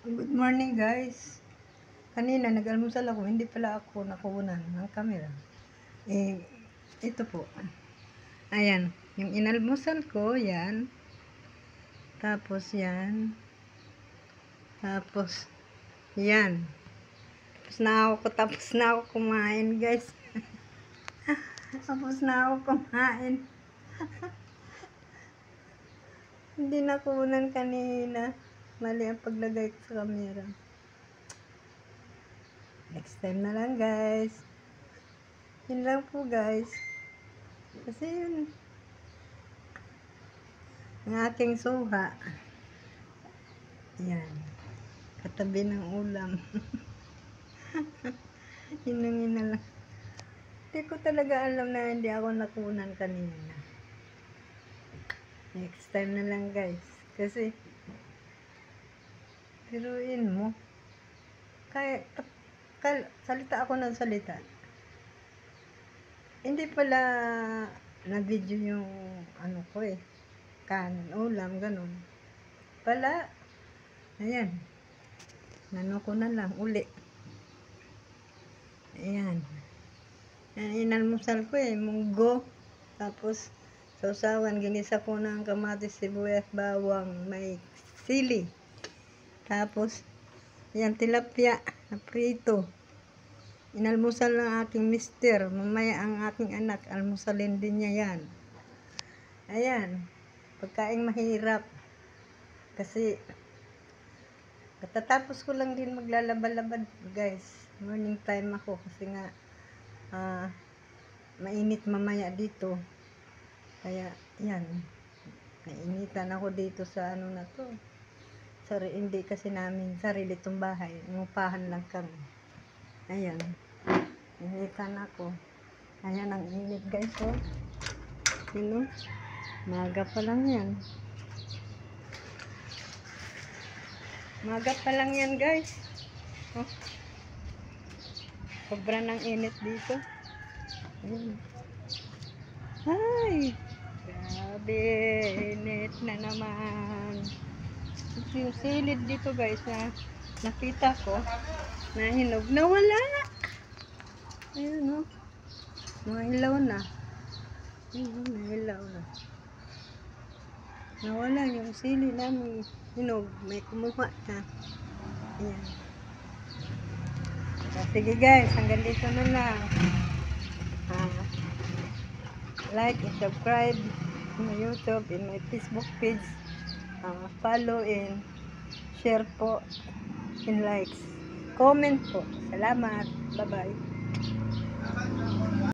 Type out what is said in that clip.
Good morning guys. Kanina nag-almusal ako, hindi pala ako nakunan ng camera. Ito po. Ayan, yung inalmusal ko, yan. Tapos yan. Tapos yan. Tapos na ako kumain guys. Tapos na ako kumain. Hindi nakunan kanina. Mali ang paglagay ko sa camera. Next time na lang guys. Yun lang po guys. Kasi yun ang aking suha. Yan. Katabi ng ulam. Hinungin na lang. Hindi ko talaga alam na hindi ako nakunan kanina. Next time na lang guys. Kasi biruin mo. Kaya salita ako ng salita. Hindi pala na-video yung ano ko ulam, ganun. Pala, ayan. Nano ko na lang, uli. Ayan. Inalmusal ko munggo. Tapos, sausawan, ginisa ko ng kamatis, sibuyas, bawang, may sili. Tapos, ayan, tilapia na prito. Inalmusal ng aking mister. Mamaya ang aking anak, almusalin din niya yan. Ayan. Pagkain mahirap. Kasi, katatapos ko lang din maglalaba-labad, guys. Morning time ako. Kasi nga, mainit mamaya dito. Kaya, yan. Nainitan ako dito sa ano na to. Hindi kasi namin sarili itong bahay. Umupahan lang kami. Ayan. Initan ako. Ayan ang init guys. Yun, maga pa lang yan. Maga pa lang yan guys. Sobra ng init dito. Ayan. Ay! Grabe! Init na naman. Yung silid dito guys na nakita ko na hinog. Nawala! Ayan mahilaw na. Ayan, mahilaw na. Nawala yung sili namin hinog. May kumuha na. Ayan. Sige guys, hanggang dito na lang. Like and subscribe in my YouTube, in my Facebook page. Follow and share po and likes. Comment po. Salamat. Bye-bye.